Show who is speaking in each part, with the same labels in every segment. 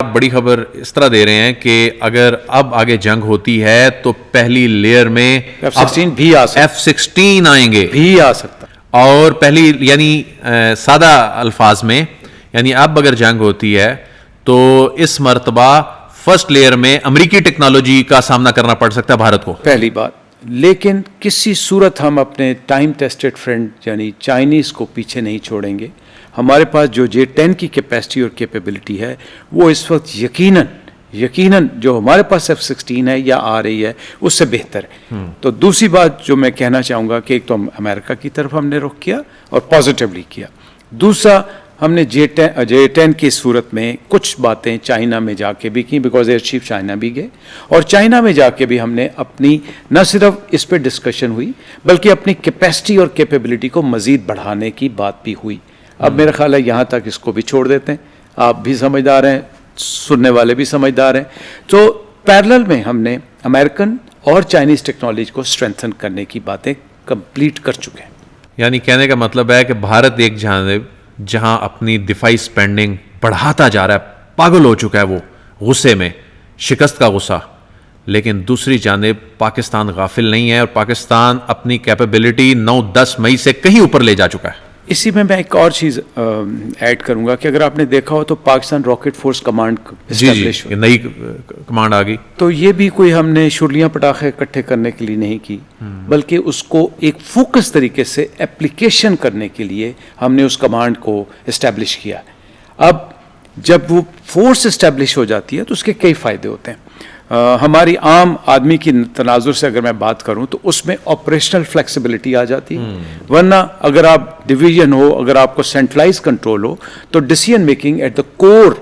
Speaker 1: آپ بڑی خبر اس طرح دے رہے ہیں کہ اگر اب آگے جنگ ہوتی ہے تو پہلی لیئر میں
Speaker 2: F-16 بھی آ سکتا
Speaker 1: F-16 آئیں گے
Speaker 2: بھی آ سکتا
Speaker 1: اور پہلی یعنی سادہ الفاظ میں یعنی اب اگر جنگ ہوتی ہے تو اس مرتبہ فرسٹ لیئر میں امریکی ٹیکنالوجی کا سامنا کرنا پڑ سکتا ہے بھارت کو.
Speaker 2: پہلی بات. لیکن کسی صورت ہم اپنے ٹائم ٹیسٹڈ فرینڈ یعنی چائنیز کو پیچھے نہیں چھوڑیں گے. ہمارے پاس جو J-10 کی کیپیسٹی اور کیپیبلٹی ہے وہ اس وقت یقیناً جو ہمارے پاس F-16 ہے یا آ رہی ہے اس سے بہتر ہے. تو دوسری بات جو میں کہنا چاہوں گا کہ ایک تو امریکہ کی طرف ہم نے رخ کیا اور پازیٹیولی کیا. دوسرا ہم نے J-10 کی صورت میں کچھ باتیں چائنا میں جا کے بھی کی بیکاز ایئر چیف چائنا بھی گئے اور چائنا میں جا کے بھی ہم نے اپنی نہ صرف اس پہ ڈسکشن ہوئی بلکہ اپنی کیپیسٹی اور کیپیبلٹی کو مزید بڑھانے کی بات بھی ہوئی. اب میرا خیال ہے یہاں تک اس کو بھی چھوڑ دیتے ہیں. آپ بھی سمجھدار ہیں, سننے والے بھی سمجھدار ہیں. تو پیرلل میں ہم نے امریکن اور چائنیز ٹیکنالوجی کو اسٹرینتھن کرنے کی باتیں کمپلیٹ کر چکے ہیں.
Speaker 1: یعنی کہنے کا مطلب ہے کہ بھارت ایک جانب جہاں اپنی دفاعی سپینڈنگ بڑھاتا جا رہا ہے, پاگل ہو چکا ہے وہ غصے میں, شکست کا غصہ, لیکن دوسری جانب پاکستان غافل نہیں ہے اور پاکستان اپنی کیپیبلٹی 9-10 مئی سے کہیں اوپر لے جا چکا ہے.
Speaker 2: اسی میں ایک اور چیز ایڈ کروں گا کہ اگر آپ نے دیکھا ہو تو Pakistan rocket force command establish
Speaker 1: ہوئی, نئی کمانڈ آ گئی.
Speaker 2: تو یہ بھی کوئی ہم نے شرلیاں پٹاخے اکٹھے کرنے کے لیے نہیں کی بلکہ اس کو ایک فوکس طریقے سے اپلیکیشن کرنے کے لیے ہم نے اس کمانڈ کو اسٹیبلش کیا. اب جب وہ فورس اسٹیبلش ہو جاتی ہے تو اس کے کئی فائدے ہوتے ہیں. ہماری عام آدمی کی تناظر سے اگر میں بات کروں تو اس میں آپریشنل فلیکسیبلٹی آ جاتی ہے. ورنہ اگر آپ ڈویژن ہو, اگر آپ کو سینٹرلائز کنٹرول ہو تو decision making at the core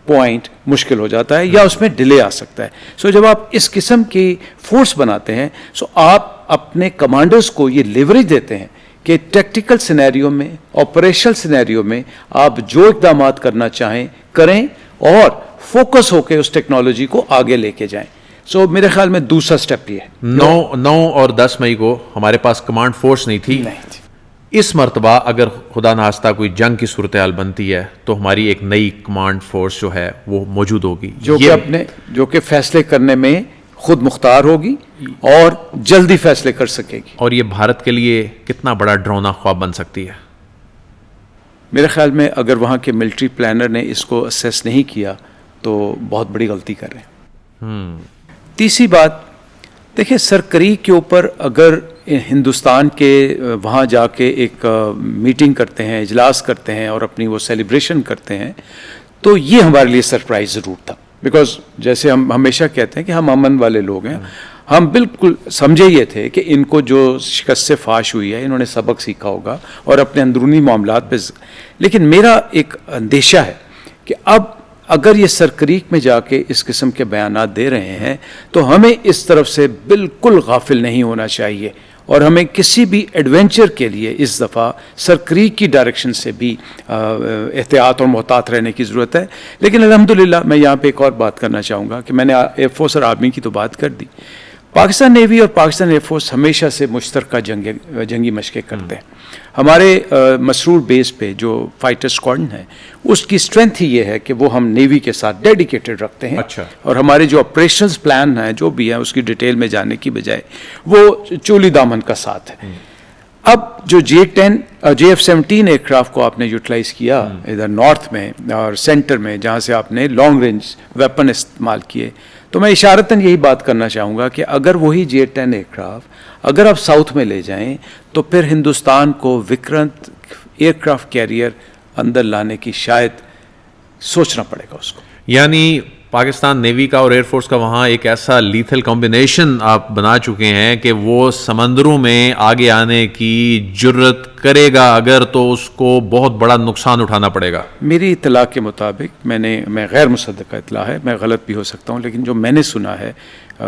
Speaker 2: point مشکل ہو جاتا ہے یا اس میں ڈیلے آ سکتا ہے. سو جب آپ اس قسم کی فورس بناتے ہیں سو آپ اپنے کمانڈرز کو یہ لیوریج دیتے ہیں کہ ٹیکٹیکل سینیریو میں, آپریشنل سینیریو میں آپ جو اقدامات کرنا چاہیں کریں اور فوکس ہو کے اس ٹیکنالوجی کو آگے لے کے جائیں. سو میرے خیال میں دوسرا سٹیپ یہ ہے.
Speaker 1: 9 اور 10 مئی کو ہمارے پاس کمانڈ فورس نہیں تھی. اس مرتبہ اگر خدا نخواستہ کوئی جنگ کی صورتحال بنتی ہے تو ہماری ایک نئی کمانڈ فورس جو ہے وہ موجود ہوگی
Speaker 2: جو کہ فیصلے کرنے میں خود مختار ہوگی اور جلدی فیصلے کر سکے گی.
Speaker 1: اور یہ بھارت کے لیے کتنا بڑا ڈرونا خواب بن سکتی ہے.
Speaker 2: میرے خیال میں اگر وہاں کے ملٹری پلانر نے اس کو اسیس نہیں کیا تو بہت بڑی غلطی کر رہے ہیں. تیسری بات دیکھیں, سرکری کے اوپر اگر ہندوستان کے وہاں جا کے ایک میٹنگ کرتے ہیں, اجلاس کرتے ہیں اور اپنی وہ سیلیبریشن کرتے ہیں تو یہ ہمارے لیے سرپرائز ضرور تھا. بیکاز جیسے ہم ہمیشہ کہتے ہیں کہ ہم امن والے لوگ ہیں, ہم بالکل سمجھے یہ تھے کہ ان کو جو شکست سے فاش ہوئی ہے انہوں نے سبق سیکھا ہوگا اور اپنے اندرونی معاملات پہ. لیکن میرا ایک اندیشہ ہے کہ اب اگر یہ سرکریک میں جا کے اس قسم کے بیانات دے رہے ہیں تو ہمیں اس طرف سے بالکل غافل نہیں ہونا چاہیے اور ہمیں کسی بھی ایڈونچر کے لیے اس دفعہ سرکریک کی ڈائریکشن سے بھی احتیاط اور محتاط رہنے کی ضرورت ہے. لیکن الحمدللہ میں یہاں پہ ایک اور بات کرنا چاہوں گا کہ میں نے ایئر فورس اور آرمی کی تو بات کر دی. پاکستان نیوی اور پاکستان ایئر فورس ہمیشہ سے مشترکہ جنگی مشقیں کرتے ہیں. ہمارے مسرور بیس پہ جو فائٹر اسکواڈن ہے اس کی اسٹرینتھ ہی یہ ہے کہ وہ ہم نیوی کے ساتھ ڈیڈیکیٹڈ رکھتے ہیں. اور ہمارے جو آپریشنز پلان ہیں جو بھی ہیں اس کی ڈیٹیل میں جانے کی بجائے وہ چولی دامن کا ساتھ ہے. اب جو J-F-17 ایئر کرافٹ کو آپ نے یوٹیلائز کیا ادھر نارتھ میں اور سینٹر میں جہاں سے آپ نے لانگ رینج ویپن استعمال کیے, تو میں اشارتاً یہی بات کرنا چاہوں گا کہ اگر وہی J-10 ایئر کرافٹ اگر آپ ساؤتھ میں لے جائیں تو پھر ہندوستان کو وکرانت ایئر کرافٹ کیریئر اندر لانے کی شاید سوچنا پڑے گا اس کو.
Speaker 1: یعنی پاکستان نیوی کا اور ایئر فورس کا وہاں ایک ایسا لیتھل کمبینیشن آپ بنا چکے ہیں کہ وہ سمندروں میں آگے آنے کی جرت کرے گا اگر تو اس کو بہت بڑا نقصان اٹھانا پڑے گا.
Speaker 2: میری اطلاع کے مطابق میں غیر مصدقہ اطلاع ہے, میں غلط بھی ہو سکتا ہوں, لیکن جو میں نے سنا ہے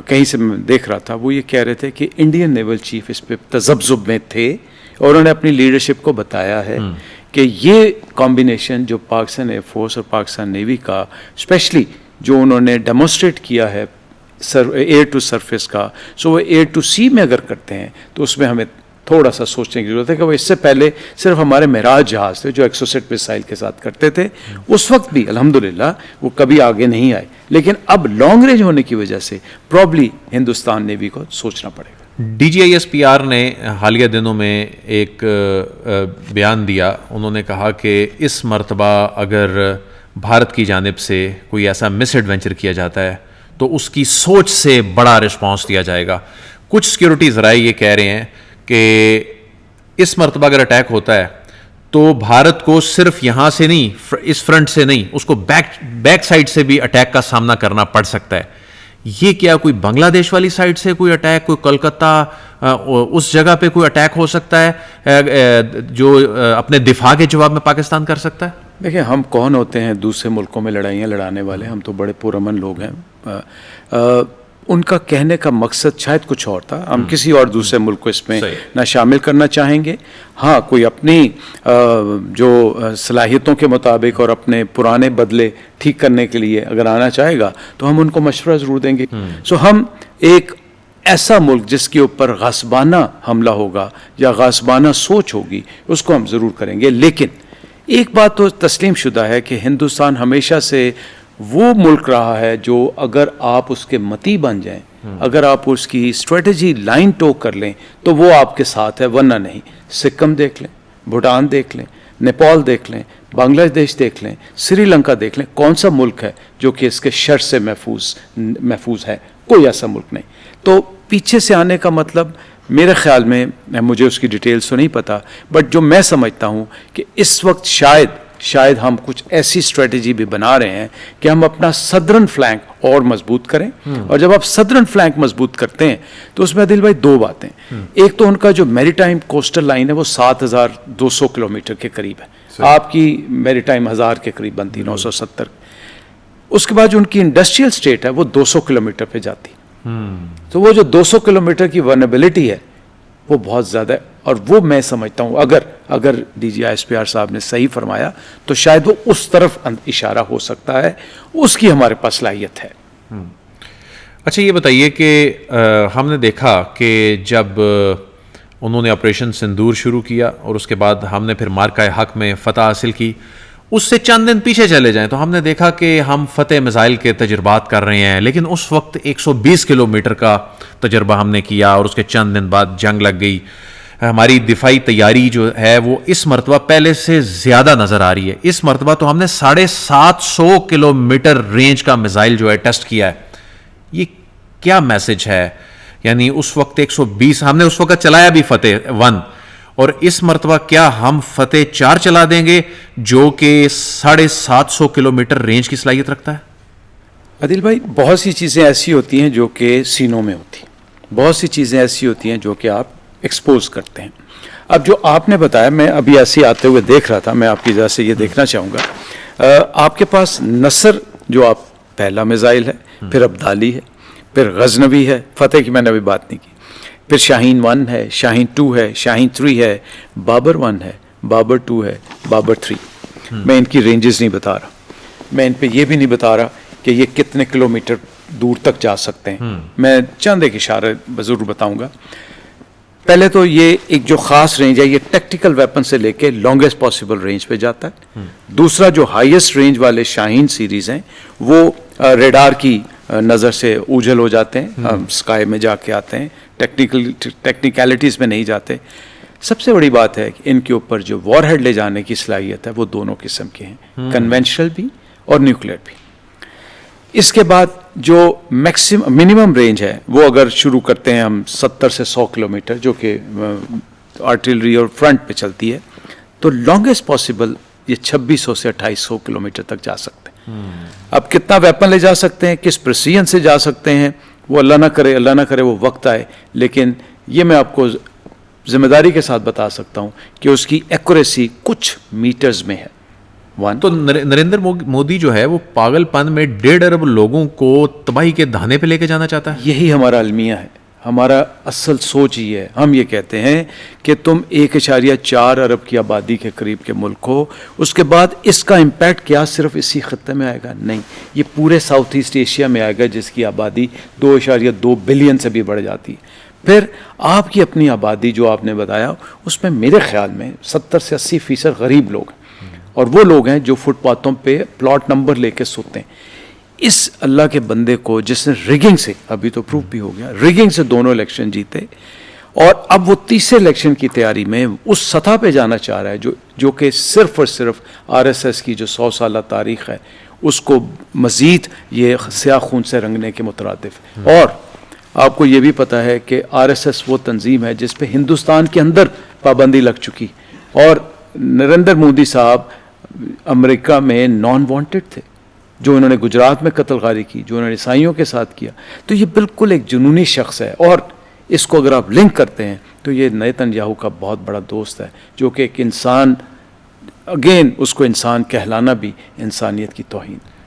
Speaker 2: کہیں سے میں دیکھ رہا تھا وہ یہ کہہ رہے تھے کہ انڈین نیول چیف اس پہ تذبذب میں تھے اور انہوں نے اپنی لیڈرشپ کو بتایا ہے کہ یہ کمبینیشن جو پاکستان ایئر فورس اور پاکستان نیوی کا اسپیشلی جو انہوں نے ڈیمونسٹریٹ کیا ہے ایئر ٹو سرفیس کا, سو وہ ایئر ٹو سی میں اگر کرتے ہیں تو اس میں ہمیں تھوڑا سا سوچنے کی ضرورت ہے کہ وہ اس سے پہلے صرف ہمارے معراج جہاز تھے جو 160 میزائل کے ساتھ کرتے تھے, اس وقت بھی الحمدللہ وہ کبھی آگے نہیں آئے, لیکن اب لانگ رینج ہونے کی وجہ سے پرابلی ہندوستان نیوی کو سوچنا پڑے گا.
Speaker 1: D G I S P R نے حالیہ دنوں میں ایک بیان دیا, انہوں نے کہا کہ اس مرتبہ اگر بھارت کی جانب سے کوئی ایسا مس ایڈوینچر کیا جاتا ہے تو اس کی سوچ سے بڑا رسپانس دیا جائے گا. کچھ سیکیورٹی ذرائع یہ کہہ رہے ہیں کہ اس مرتبہ اگر اٹیک ہوتا ہے تو بھارت کو صرف یہاں سے نہیں, اس فرنٹ سے نہیں, اس کو بیک سائڈ سے بھی اٹیک کا سامنا کرنا پڑ سکتا ہے. یہ کیا کوئی بنگلہ دیش والی سائڈ سے کوئی اٹیک, کوئی کولکتہ اس جگہ پہ کوئی اٹیک ہو سکتا ہے جو اپنے دفاع کے جواب میں پاکستان کر سکتا ہے؟
Speaker 2: دیکھیں ہم کون ہوتے ہیں دوسرے ملکوں میں لڑائیاں لڑانے والے, ہم تو بڑے پرامن لوگ ہیں. ان کا کہنے کا مقصد شاید کچھ اور تھا, ہم کسی اور دوسرے ملک کو اس میں نہ شامل کرنا چاہیں گے. ہاں کوئی اپنی جو صلاحیتوں کے مطابق اور اپنے پرانے بدلے ٹھیک کرنے کے لیے اگر آنا چاہے گا تو ہم ان کو مشورہ ضرور دیں گے. ہم ایک ایسا ملک جس کے اوپر غصبانہ حملہ ہوگا یا غصبانہ سوچ ہوگی اس کو ہم ضرور کریں گے. لیکن ایک بات تو تسلیم شدہ ہے کہ ہندوستان ہمیشہ سے وہ ملک رہا ہے جو اگر آپ اس کے متی بن جائیں, اگر آپ اس کی اسٹریٹجی لائن ٹوک کر لیں تو وہ آپ کے ساتھ ہے, ورنہ نہیں. سکم دیکھ لیں, بھوٹان دیکھ لیں, نیپال دیکھ لیں, بنگلہ دیش دیکھ لیں, سری لنکا دیکھ لیں, کون سا ملک ہے جو کہ اس کے شر سے محفوظ ہے؟ کوئی ایسا ملک نہیں. تو پیچھے سے آنے کا مطلب میرے خیال میں, مجھے اس کی ڈیٹیلز تو نہیں پتا, بٹ جو میں سمجھتا ہوں کہ اس وقت شاید ہم کچھ ایسی اسٹریٹجی بھی بنا رہے ہیں کہ ہم اپنا صدرن فلینک اور مضبوط کریں. اور جب آپ صدرن فلینک مضبوط کرتے ہیں تو اس میں عادل بھائی دو باتیں, ایک تو ان کا جو میری ٹائم کوسٹل لائن ہے وہ 7,200 کلومیٹر کے قریب ہے, آپ کی میری ٹائم 1000 کے قریب بنتی, 970. اس کے بعد جو ان کی انڈسٹریل اسٹیٹ ہے وہ 200 کلومیٹر پہ جاتی. تو وہ جو 200 کلومیٹر کی ورنیبلٹی ہے وہ بہت زیادہ ہے. اور وہ میں سمجھتا ہوں اگر D G I S P R صاحب نے صحیح فرمایا تو شاید وہ اس طرف اشارہ ہو سکتا ہے, اس کی ہمارے پاس صلاحیت ہے.
Speaker 1: اچھا یہ بتائیے کہ ہم نے دیکھا کہ جب انہوں نے آپریشن سندور شروع کیا اور اس کے بعد ہم نے پھر مارکہ حق میں فتح حاصل کی, اس سے چند دن پیچھے چلے جائیں تو ہم نے دیکھا کہ ہم فتح میزائل کے تجربات کر رہے ہیں, لیکن اس وقت 120 کلومیٹر کا تجربہ ہم نے کیا اور اس کے چند دن بعد جنگ لگ گئی. ہماری دفاعی تیاری جو ہے وہ اس مرتبہ پہلے سے زیادہ نظر آ رہی ہے. اس مرتبہ تو ہم نے 750 کلومیٹر رینج کا میزائل جو ہے ٹیسٹ کیا ہے. یہ کیا میسج ہے؟ یعنی اس وقت 120 ہم نے اس وقت چلایا بھی فتح 1, اور اس مرتبہ کیا ہم فتح 4 چلا دیں گے جو کہ 750 کلومیٹر رینج کی صلاحیت رکھتا ہے؟
Speaker 2: عادل بھائی بہت سی چیزیں ایسی ہوتی ہیں جو کہ سینوں میں ہوتی, بہت سی چیزیں ایسی ہوتی ہیں جو کہ آپ ایکسپوز کرتے ہیں. اب جو آپ نے بتایا, میں ابھی ایسے آتے ہوئے دیکھ رہا تھا, میں آپ کی وجہ سے یہ دیکھنا چاہوں گا. آپ کے پاس نصر جو آپ پہلا میزائل ہے, پھر ابدالی ہے, پھر غزنوی ہے, فتح کی میں نے ابھی بات نہیں کی, پھر شاہین 1 ہے, شاہین 2 ہے, شاہین 3 ہے, بابر 1 ہے, بابر 2 ہے, بابر 3. میں ان کی رینجز نہیں بتا رہا, میں ان پہ یہ بھی نہیں بتا رہا کہ یہ کتنے کلومیٹر دور تک جا سکتے ہیں. میں چند ایک اشارے ضرور بتاؤں گا. پہلے تو یہ ایک جو خاص رینج ہے یہ ٹیکٹیکل ویپن سے لے کے لانگیسٹ پاسبل رینج پہ جاتا ہے. دوسرا جو ہائیسٹ رینج والے شاہین سیریز ہیں وہ ریڈار کی نظر سے اوجھل ہو جاتے ہیں, اسکائی میں جا کے آتے ہیں, ٹیکنیکلٹیز میں نہیں جاتے. سب سے بڑی بات ہے کہ ان کے اوپر جو وار ہیڈ لے جانے کی صلاحیت ہے وہ دونوں قسم کے ہیں, کنونشنل بھی اور نیوکلیئر بھی. اس کے بعد جو منیمم رینج ہے وہ اگر شروع کرتے ہیں ہم 70 سے 100 کلومیٹر جو کہ آرٹلری اور فرنٹ پہ چلتی ہے, تو لانگیسٹ پاسبل یہ 2600 سے 2800 کلومیٹر تک جا سکتے ہیں. اب کتنا ویپن لے جا سکتے ہیں, کس پریسیجن سے جا سکتے ہیں, وہ اللہ نہ کرے وہ وقت آئے, لیکن یہ میں آپ کو ذمہ داری کے ساتھ بتا سکتا ہوں کہ اس کی ایکوریسی کچھ میٹرز میں ہے.
Speaker 1: تو نریندر مودی جو ہے وہ پاگل پن میں 1.5 ارب لوگوں کو تباہی کے دہانے پہ لے کے جانا چاہتا ہے.
Speaker 2: یہی ہمارا المیہ ہے, ہمارا اصل سوچ ہی ہے. ہم یہ کہتے ہیں کہ تم 1.4 ارب کی آبادی کے قریب کے ملک ہو, اس کے بعد اس کا امپیکٹ کیا صرف اسی خطے میں آئے گا؟ نہیں, یہ پورے ساؤتھ ایسٹ ایشیا میں آئے گا جس کی آبادی 2.2 بلین سے بھی بڑھ جاتی ہے. پھر آپ کی اپنی آبادی جو آپ نے بتایا اس میں میرے خیال میں 70 سے 80% غریب لوگ ہیں، اور وہ لوگ ہیں جو فٹ پاتھوں پہ پلاٹ نمبر لے کے سوتے ہیں. اس اللہ کے بندے کو جس نے ریگنگ سے، ابھی تو پروف بھی ہو گیا، ریگنگ سے دونوں الیکشن جیتے، اور اب وہ تیسرے الیکشن کی تیاری میں اس سطح پہ جانا چاہ رہا ہے جو کہ صرف اور صرف RSS کی جو 100 سالہ تاریخ ہے اس کو مزید یہ سیاہ خون سے رنگنے کے مترادف. اور آپ کو یہ بھی پتہ ہے کہ RSS وہ تنظیم ہے جس پہ ہندوستان کے اندر پابندی لگ چکی، اور نریندر مودی صاحب امریکہ میں نان وانٹڈ تھے، جو انہوں نے گجرات میں قتل غاری کی، جو انہوں نے عیسائیوں کے ساتھ کیا. تو یہ بالکل ایک جنونی شخص ہے، اور اس کو اگر آپ لنک کرتے ہیں تو یہ نیتن یاہو کا بہت بڑا دوست ہے، جو کہ ایک انسان، اگین اس کو انسان کہلانا بھی انسانیت کی توہین.